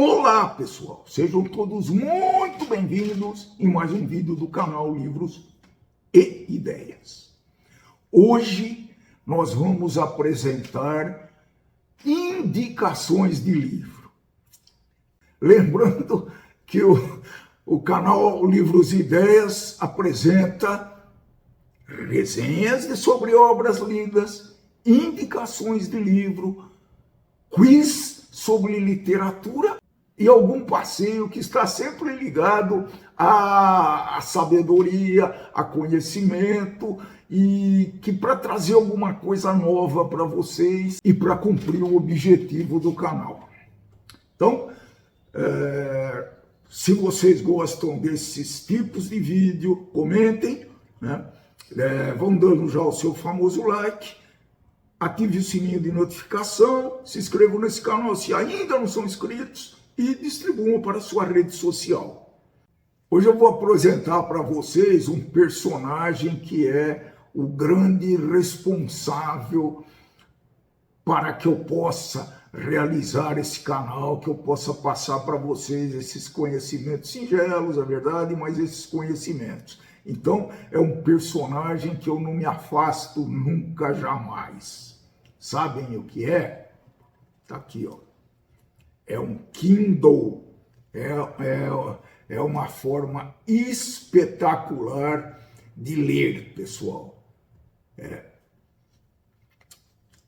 Olá pessoal, sejam todos muito bem-vindos em mais um vídeo do canal Livros e Ideias. Hoje nós vamos apresentar indicações de livro. Lembrando que o canal Livros e Ideias apresenta resenhas sobre obras lidas, indicações de livro, quiz sobre literatura e algum passeio que está sempre ligado à sabedoria, a conhecimento, e que para trazer alguma coisa nova para vocês e para cumprir o objetivo do canal. Então, se vocês gostam desses tipos de vídeo, comentem, né? Vão dando já o seu famoso like, ative o sininho de notificação, se inscrevam nesse canal se ainda não são inscritos e distribuam para a sua rede social. Hoje eu vou apresentar para vocês um personagem que é o grande responsável para que eu possa realizar esse canal, que eu possa passar para vocês esses conhecimentos singelos, é verdade, mas esses conhecimentos. Então, é um personagem que eu não me afasto nunca, jamais. Sabem o que é? Tá aqui, ó. É um Kindle. É uma forma espetacular de ler, pessoal.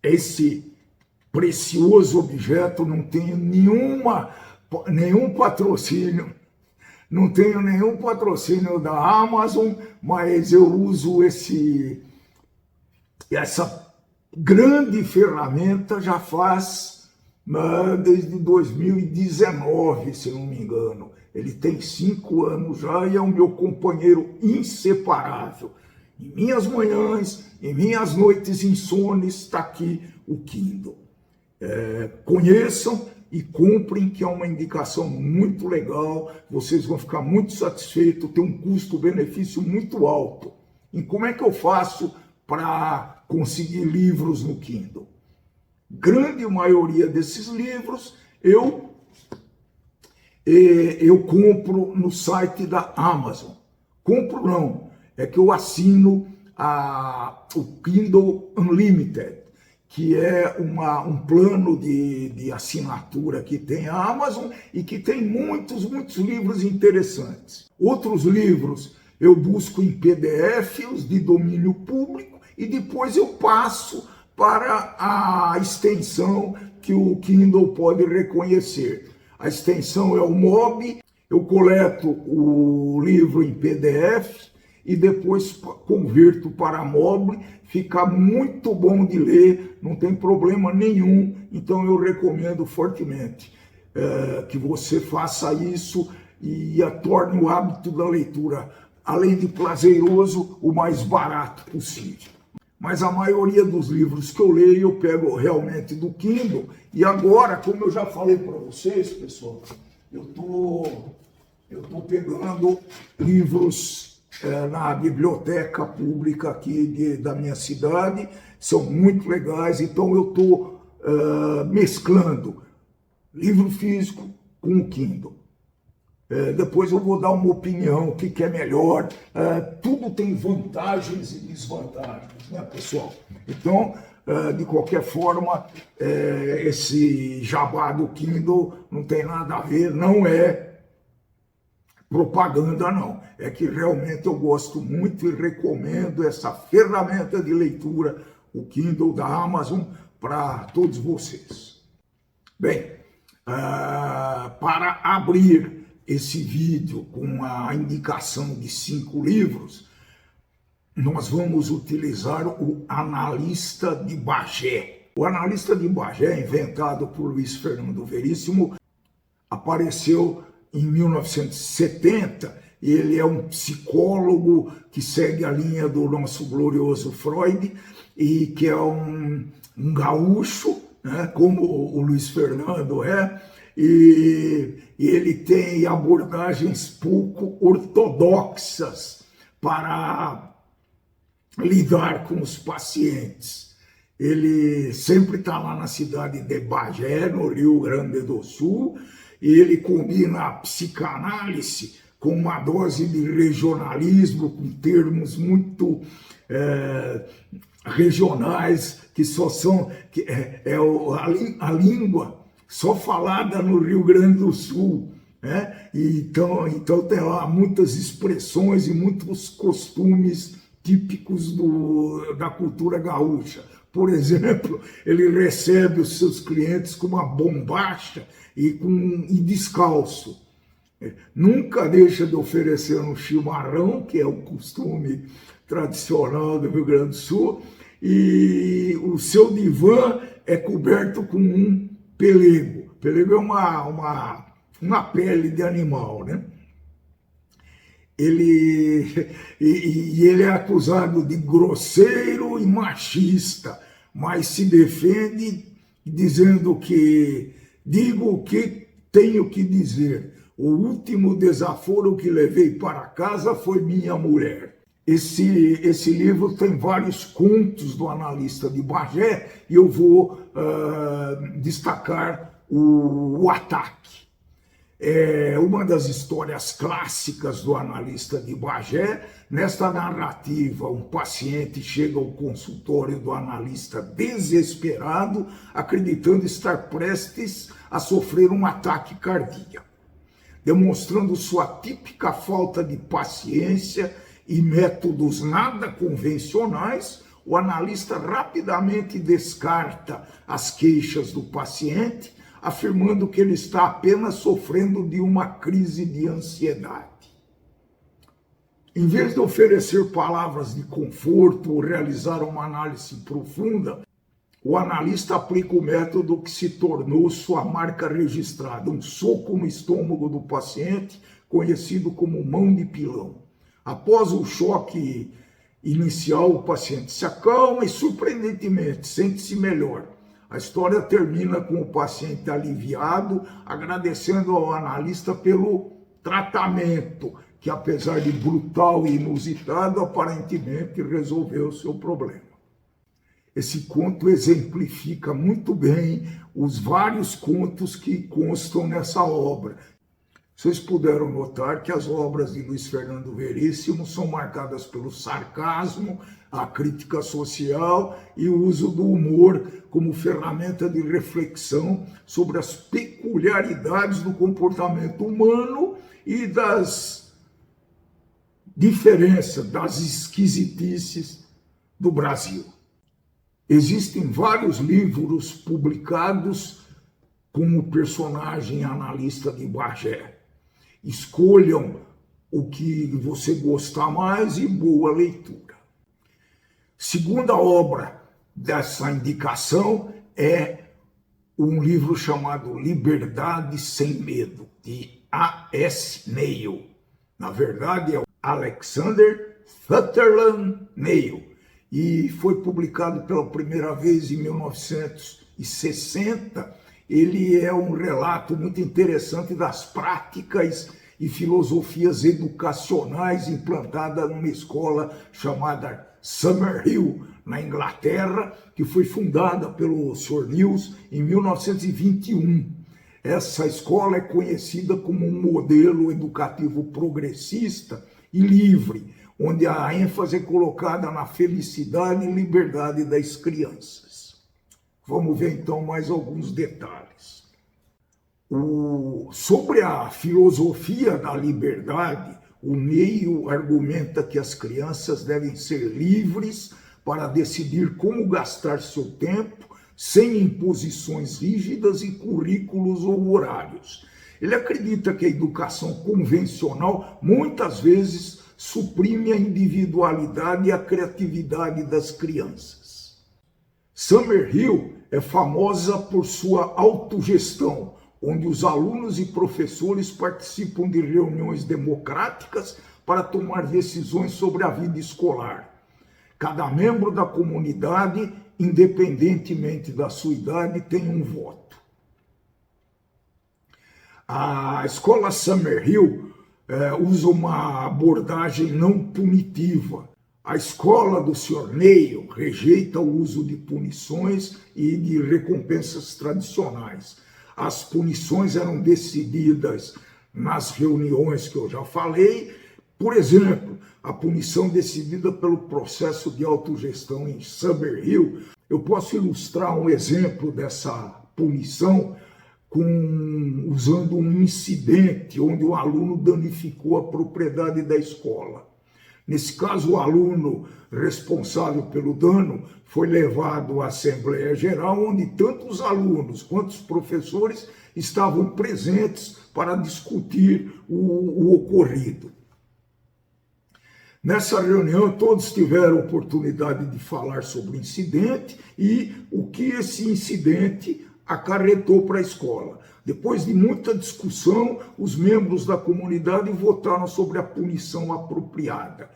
Esse precioso objeto não tem nenhum patrocínio. Não tenho nenhum patrocínio da Amazon, mas eu uso essa grande ferramenta já faz desde 2019, se não me engano. Ele tem 5 anos já e é o meu companheiro inseparável. Em minhas manhãs, em minhas noites insones, está aqui o Kindle. Conheçam e comprem, que é uma indicação muito legal, vocês vão ficar muito satisfeitos, tem um custo-benefício muito alto. E como é que eu faço para conseguir livros no Kindle? Grande maioria desses livros eu compro no site da Amazon. Compro não, é que eu assino o Kindle Unlimited, que é um plano de assinatura que tem a Amazon e que tem muitos livros interessantes. Outros livros eu busco em PDF, os de domínio público, e depois eu passo para a extensão que o Kindle pode reconhecer. A extensão é o MOB, eu coleto o livro em PDF e depois converto para MOB, fica muito bom de ler, não tem problema nenhum, então eu recomendo fortemente que você faça isso e torne o hábito da leitura, além de prazeroso, o mais barato possível. Mas a maioria dos livros que eu leio, eu pego realmente do Kindle, e agora, como eu já falei para vocês, pessoal, eu tô pegando livros na biblioteca pública aqui da minha cidade, são muito legais, então eu estou mesclando livro físico com o Kindle. Depois eu vou dar uma opinião, o que é melhor, tudo tem vantagens e desvantagens, né, pessoal? Então, de qualquer forma, esse jabá do Kindle não tem nada a ver, não é propaganda não, é que realmente eu gosto muito e recomendo essa ferramenta de leitura, o Kindle da Amazon, para todos vocês. Bem, para abrir esse vídeo com a indicação de 5 livros, nós vamos utilizar o Analista de Bagé. O Analista de Bagé, inventado por Luiz Fernando Veríssimo, apareceu em 1970, ele é um psicólogo que segue a linha do nosso glorioso Freud e que é um gaúcho, né, como o Luiz Fernando é, e ele tem abordagens pouco ortodoxas para lidar com os pacientes. Ele sempre está lá na cidade de Bagé, no Rio Grande do Sul, e ele combina a psicanálise com uma dose de regionalismo, com termos muito regionais, que só são a língua só falada no Rio Grande do Sul, né? Então tem lá muitas expressões e muitos costumes típicos da cultura gaúcha. Por exemplo, ele recebe os seus clientes com uma bombacha e descalço. Nunca deixa de oferecer um chimarrão, que é o costume tradicional do Rio Grande do Sul, e o seu divã é coberto com um pelego. Pelego é uma pele de animal, né? Ele é acusado de grosseiro e machista, mas se defende dizendo que digo o que tenho que dizer. O último desaforo que levei para casa foi minha mulher. Esse livro tem vários contos do analista de Bagé e eu vou destacar o Ataque. É uma das histórias clássicas do analista de Bagé. Nesta narrativa, um paciente chega ao consultório do analista desesperado, acreditando estar prestes a sofrer um ataque cardíaco. Demonstrando sua típica falta de paciência e métodos nada convencionais, o analista rapidamente descarta as queixas do paciente, afirmando que ele está apenas sofrendo de uma crise de ansiedade. Em vez de oferecer palavras de conforto ou realizar uma análise profunda, o analista aplica o método que se tornou sua marca registrada, um soco no estômago do paciente, conhecido como mão de pilão. Após o choque inicial, o paciente se acalma e, surpreendentemente, sente-se melhor. A história termina com o paciente aliviado, agradecendo ao analista pelo tratamento, que apesar de brutal e inusitado, aparentemente resolveu o seu problema. Esse conto exemplifica muito bem os vários contos que constam nessa obra. Vocês puderam notar que as obras de Luiz Fernando Veríssimo são marcadas pelo sarcasmo, a crítica social e o uso do humor como ferramenta de reflexão sobre as peculiaridades do comportamento humano e das diferenças, das esquisitices do Brasil. Existem vários livros publicados com o personagem analista de Bagé. Escolham o que você gostar mais e boa leitura. Segunda obra dessa indicação é um livro chamado Liberdade Sem Medo, de A.S. Neil. Na verdade, é o Alexander Sutherland Neil. E foi publicado pela primeira vez em 1960. Ele é um relato muito interessante das práticas e filosofias educacionais implantadas numa escola chamada Summerhill, na Inglaterra, que foi fundada pelo Sr. Niels em 1921. Essa escola é conhecida como um modelo educativo progressista e livre, onde a ênfase é colocada na felicidade e liberdade das crianças. Vamos ver então mais alguns detalhes. Sobre a filosofia da liberdade, o Neil argumenta que as crianças devem ser livres para decidir como gastar seu tempo, sem imposições rígidas e currículos ou horários. Ele acredita que a educação convencional muitas vezes suprime a individualidade e a criatividade das crianças. Summerhill é famosa por sua autogestão, onde os alunos e professores participam de reuniões democráticas para tomar decisões sobre a vida escolar. Cada membro da comunidade, independentemente da sua idade, tem um voto. A escola Summerhill usa uma abordagem não punitiva. A escola do Sr. Neil rejeita o uso de punições e de recompensas tradicionais. As punições eram decididas nas reuniões que eu já falei. Por exemplo, a punição decidida pelo processo de autogestão em Summerhill. Eu posso ilustrar um exemplo dessa punição usando um incidente onde o aluno danificou a propriedade da escola. Nesse caso, o aluno responsável pelo dano foi levado à Assembleia Geral, onde tanto os alunos quanto os professores estavam presentes para discutir o ocorrido. Nessa reunião, todos tiveram oportunidade de falar sobre o incidente e o que esse incidente acarretou para a escola. Depois de muita discussão, os membros da comunidade votaram sobre a punição apropriada.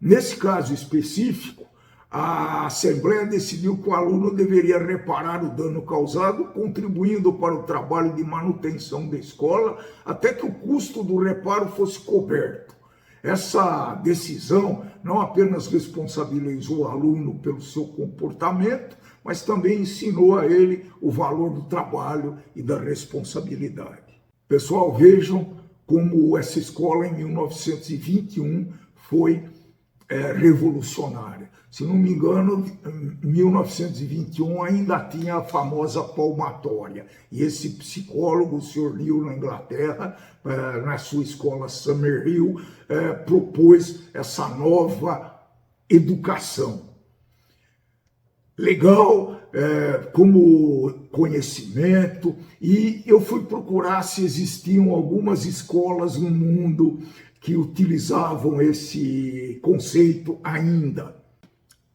Nesse caso específico, a Assembleia decidiu que o aluno deveria reparar o dano causado, contribuindo para o trabalho de manutenção da escola, até que o custo do reparo fosse coberto. Essa decisão não apenas responsabilizou o aluno pelo seu comportamento, mas também ensinou a ele o valor do trabalho e da responsabilidade. Pessoal, vejam como essa escola em 1921 foi revolucionária. Se não me engano, em 1921 ainda tinha a famosa palmatória. E esse psicólogo, o Sr. Hill, na Inglaterra, na sua escola Summerhill, propôs essa nova educação. Legal, como conhecimento, e eu fui procurar se existiam algumas escolas no mundo que utilizavam esse conceito ainda.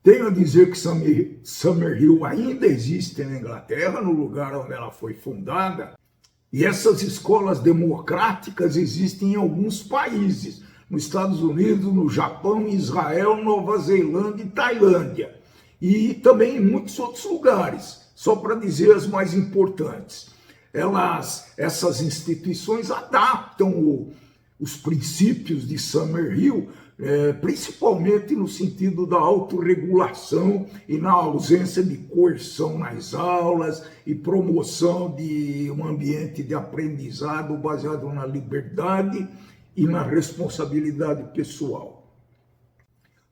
Tenho a dizer que Summerhill ainda existe na Inglaterra, no lugar onde ela foi fundada, e essas escolas democráticas existem em alguns países, nos Estados Unidos, no Japão, Israel, Nova Zelândia e Tailândia, e também em muitos outros lugares, só para dizer as mais importantes. Essas instituições adaptam os princípios de Summerhill, principalmente no sentido da autorregulação e na ausência de coerção nas aulas e promoção de um ambiente de aprendizado baseado na liberdade e na responsabilidade pessoal.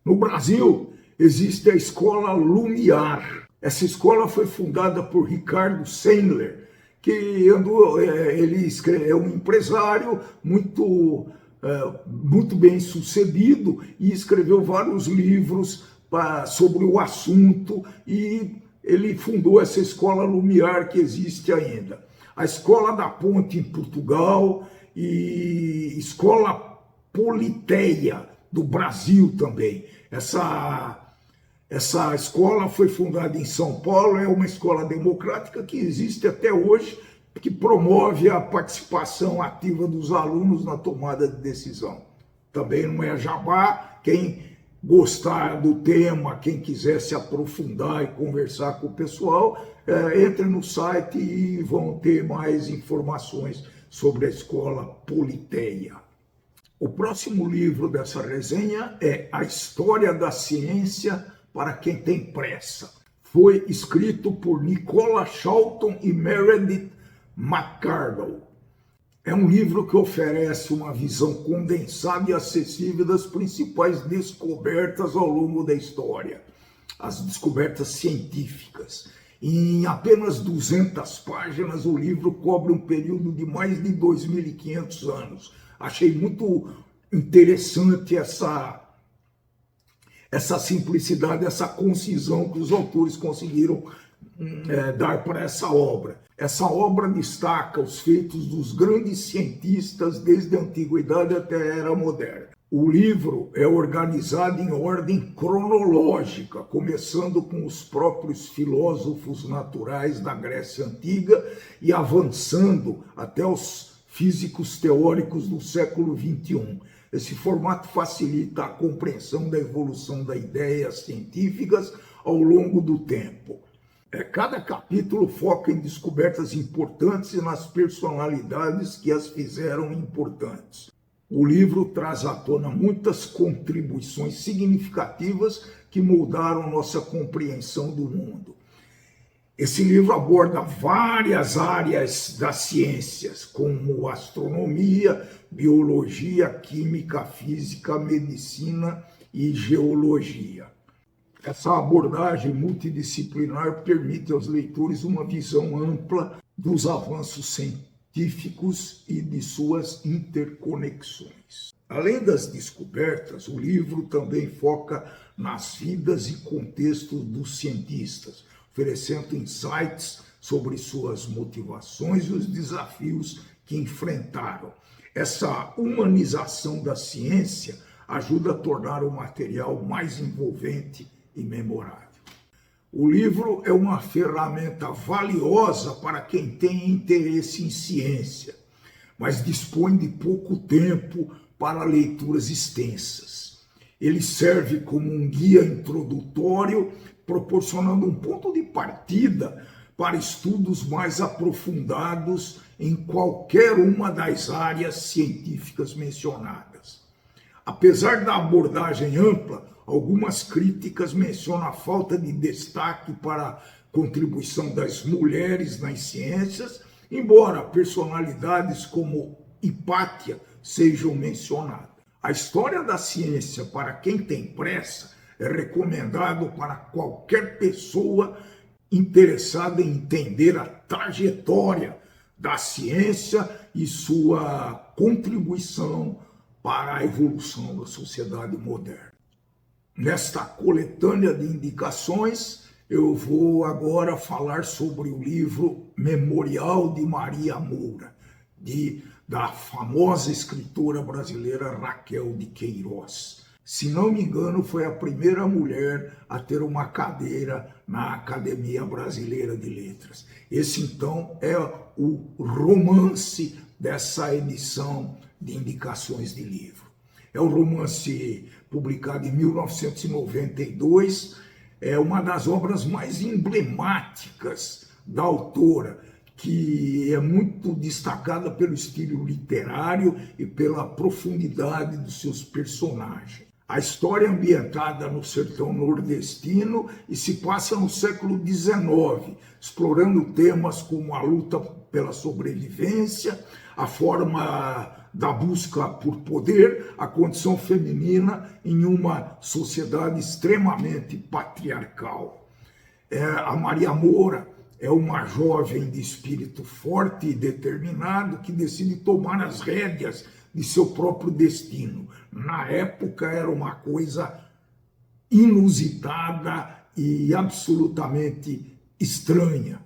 No Brasil, existe a Escola Lumiar. Essa escola foi fundada por Ricardo Sandler, que ele é um empresário muito bem sucedido e escreveu vários livros sobre o assunto, e ele fundou essa Escola Lumiar que existe ainda. A Escola da Ponte em Portugal e Escola Politeia do Brasil também. Essa escola foi fundada em São Paulo, é uma escola democrática que existe até hoje, que promove a participação ativa dos alunos na tomada de decisão. Também não é jabá, quem gostar do tema, quem quiser se aprofundar e conversar com o pessoal, entre no site e vão ter mais informações sobre a Escola Politeia. O próximo livro dessa resenha é A História da Ciência para Quem Tem Pressa. Foi escrito por Nicola Charlton e Meredith McCardle. É um livro que oferece uma visão condensada e acessível das principais descobertas ao longo da história, as descobertas científicas. Em apenas 200 páginas, o livro cobre um período de mais de 2.500 anos. Achei muito interessante essa simplicidade, essa concisão que os autores conseguiram dar para essa obra. Essa obra destaca os feitos dos grandes cientistas desde a antiguidade até a era moderna. O livro é organizado em ordem cronológica, começando com os próprios filósofos naturais da Grécia Antiga e avançando até os físicos teóricos do século XXI. Esse formato facilita a compreensão da evolução das ideias científicas ao longo do tempo. Cada capítulo foca em descobertas importantes e nas personalidades que as fizeram importantes. O livro traz à tona muitas contribuições significativas que moldaram nossa compreensão do mundo. Esse livro aborda várias áreas das ciências, como astronomia, biologia, química, física, medicina e geologia. Essa abordagem multidisciplinar permite aos leitores uma visão ampla dos avanços científicos e de suas interconexões. Além das descobertas, o livro também foca nas vidas e contextos dos cientistas, oferecendo insights sobre suas motivações e os desafios que enfrentaram. Essa humanização da ciência ajuda a tornar o material mais envolvente e memorável. O livro é uma ferramenta valiosa para quem tem interesse em ciência, mas dispõe de pouco tempo para leituras extensas. Ele serve como um guia introdutório, proporcionando um ponto de partida para estudos mais aprofundados em qualquer uma das áreas científicas mencionadas. Apesar da abordagem ampla, algumas críticas mencionam a falta de destaque para a contribuição das mulheres nas ciências, embora personalidades como Hipátia sejam mencionadas. A história da ciência, para quem tem pressa, é recomendado para qualquer pessoa interessada em entender a trajetória da ciência e sua contribuição para a evolução da sociedade moderna. Nesta coletânea de indicações, eu vou agora falar sobre o livro Memorial de Maria Moura, da famosa escritora brasileira Raquel de Queiroz. Se não me engano, foi a primeira mulher a ter uma cadeira na Academia Brasileira de Letras. Esse, então, é o romance dessa edição de indicações de livro. É um romance publicado em 1992, é uma das obras mais emblemáticas da autora, que é muito destacada pelo estilo literário e pela profundidade dos seus personagens. A história é ambientada no sertão nordestino e se passa no século XIX, explorando temas como a luta pela sobrevivência, a forma da busca por poder, a condição feminina em uma sociedade extremamente patriarcal. A Maria Moura é uma jovem de espírito forte e determinado que decide tomar as rédeas de seu próprio destino. Na época era uma coisa inusitada e absolutamente estranha.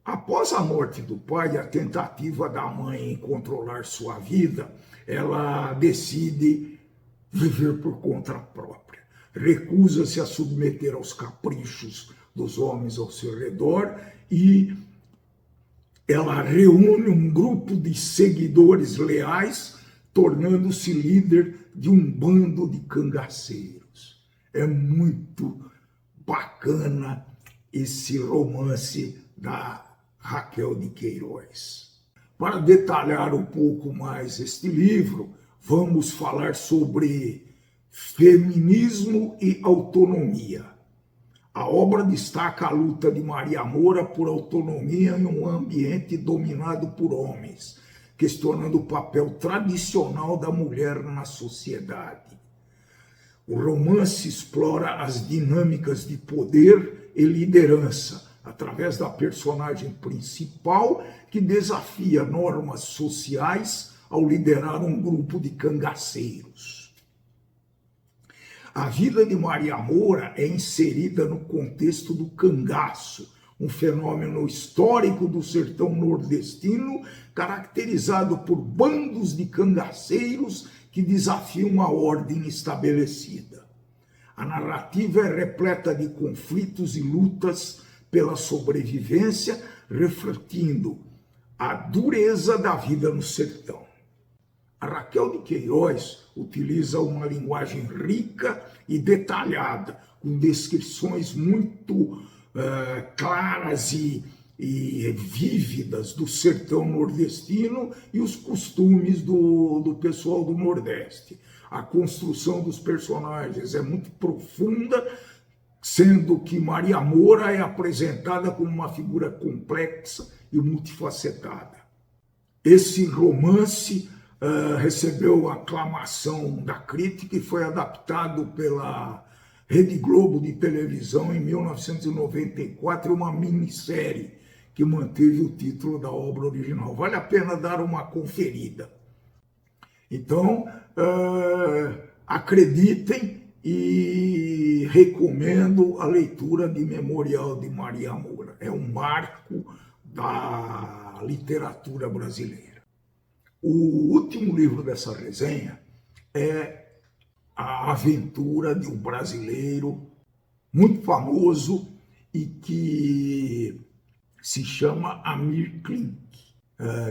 Após a morte do pai e a tentativa da mãe em controlar sua vida, ela decide viver por conta própria. Recusa-se a submeter aos caprichos dos homens ao seu redor e ela reúne um grupo de seguidores leais, tornando-se líder de um bando de cangaceiros. É muito bacana esse romance da Raquel de Queiroz. Para detalhar um pouco mais este livro, vamos falar sobre feminismo e autonomia. A obra destaca a luta de Maria Moura por autonomia em um ambiente dominado por homens, questionando o papel tradicional da mulher na sociedade. O romance explora as dinâmicas de poder e liderança, através da personagem principal que desafia normas sociais ao liderar um grupo de cangaceiros. A vida de Maria Moura é inserida no contexto do cangaço, um fenômeno histórico do sertão nordestino, caracterizado por bandos de cangaceiros que desafiam a ordem estabelecida. A narrativa é repleta de conflitos e lutas pela sobrevivência, refletindo a dureza da vida no sertão. A Raquel de Queiroz utiliza uma linguagem rica e detalhada, com descrições muito claras e vívidas do sertão nordestino e os costumes do pessoal do Nordeste. A construção dos personagens é muito profunda, sendo que Maria Moura é apresentada como uma figura complexa e multifacetada. Esse romance recebeu aclamação da crítica e foi adaptado pela Rede Globo de televisão em 1994, uma minissérie que manteve o título da obra original. Vale a pena dar uma conferida. Então, acreditem e recomendo a leitura de Memorial de Maria Moura. É um marco da literatura brasileira. O último livro dessa resenha é A Aventura de um Brasileiro muito famoso e que se chama Amir Klink.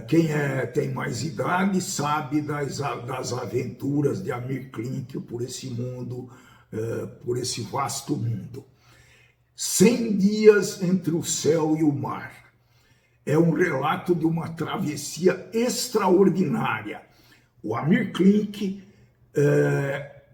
Quem tem mais idade sabe das aventuras de Amir Klink por esse mundo, por esse vasto mundo. 100 dias entre o céu e o mar. É um relato de uma travessia extraordinária. O Amir Klink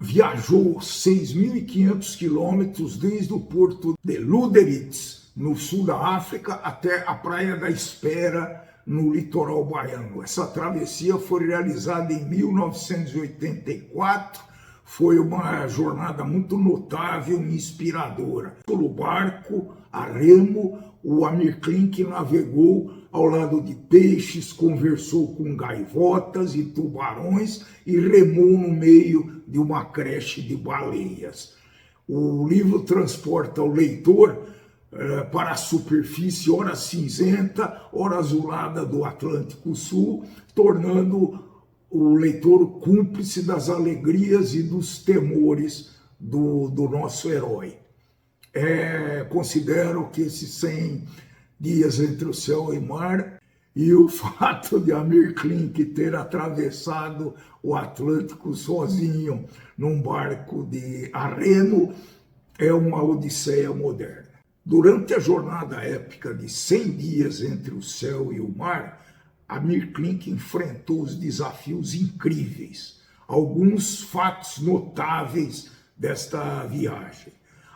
viajou 6.500 quilômetros desde o porto de Luderitz, no sul da África, até a Praia da Espera, no litoral baiano. Essa travessia foi realizada em 1984, foi uma jornada muito notável e inspiradora. Pelo barco, a remo, o Amir Klink navegou ao lado de peixes, conversou com gaivotas e tubarões e remou no meio de uma creche de baleias. O livro transporta o leitor para a superfície, ora cinzenta, ora azulada do Atlântico Sul, tornando o leitor cúmplice das alegrias e dos temores do nosso herói. Considero que esses 100 dias entre o céu e o mar e o fato de Amir Klink ter atravessado o Atlântico sozinho num barco a remo é uma odisseia moderna. Durante a jornada épica de 100 dias entre o céu e o mar, Amir Klink enfrentou os desafios incríveis, alguns fatos notáveis desta viagem.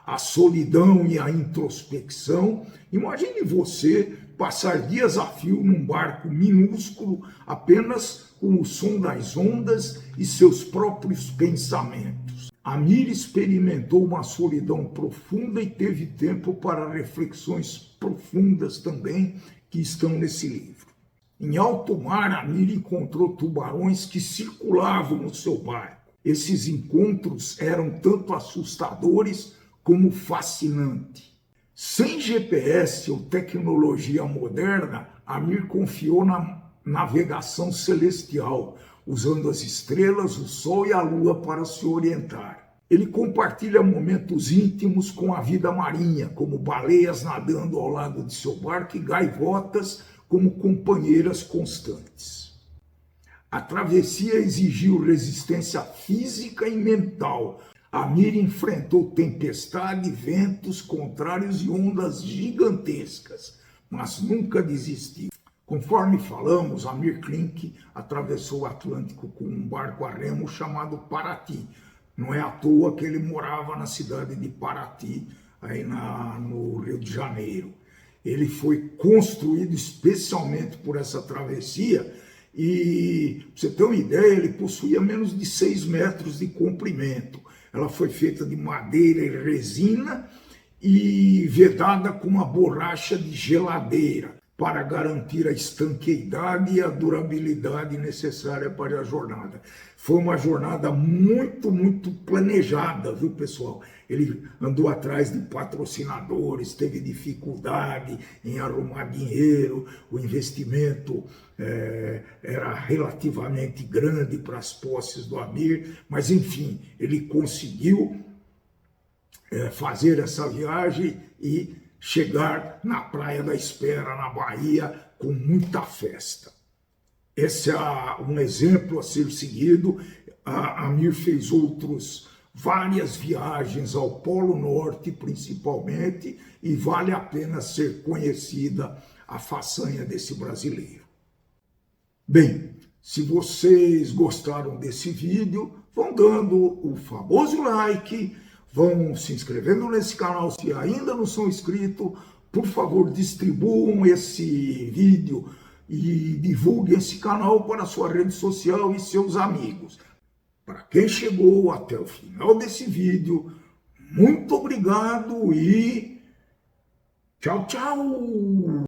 A solidão e a introspecção. Imagine você passar dias a fio num barco minúsculo, apenas com o som das ondas e seus próprios pensamentos. Amir experimentou uma solidão profunda e teve tempo para reflexões profundas também, que estão nesse livro. Em alto mar, Amir encontrou tubarões que circulavam no seu barco. Esses encontros eram tanto assustadores como fascinantes. Sem GPS ou tecnologia moderna, Amir confiou na navegação celestial, usando as estrelas, o sol e a lua para se orientar. Ele compartilha momentos íntimos com a vida marinha, como baleias nadando ao lado de seu barco e gaivotas como companheiras constantes. A travessia exigiu resistência física e mental. Amir enfrentou tempestade, ventos contrários e ondas gigantescas, mas nunca desistiu. Conforme falamos, Amir Klink atravessou o Atlântico com um barco a remo chamado Paraty. Não é à toa que ele morava na cidade de Paraty, aí no Rio de Janeiro. Ele foi construído especialmente por essa travessia e, para você ter uma ideia, ele possuía menos de 6 metros de comprimento. Ela foi feita de madeira e resina e vedada com uma borracha de geladeira para garantir a estanqueidade e a durabilidade necessária para a jornada. Foi uma jornada muito, muito planejada, viu, pessoal? Ele andou atrás de patrocinadores, teve dificuldade em arrumar dinheiro, o investimento era relativamente grande para as posses do Amir, mas enfim, ele conseguiu fazer essa viagem e chegar na Praia da Espera, na Bahia, com muita festa. Esse é um exemplo a ser seguido. A Amir fez várias viagens ao Polo Norte, principalmente, e vale a pena ser conhecida a façanha desse brasileiro. Bem, se vocês gostaram desse vídeo, vão dando o famoso like, vão se inscrevendo nesse canal se ainda não são inscritos. Por favor, distribuam esse vídeo e divulguem esse canal para a sua rede social e seus amigos. Para quem chegou até o final desse vídeo, muito obrigado e tchau, tchau!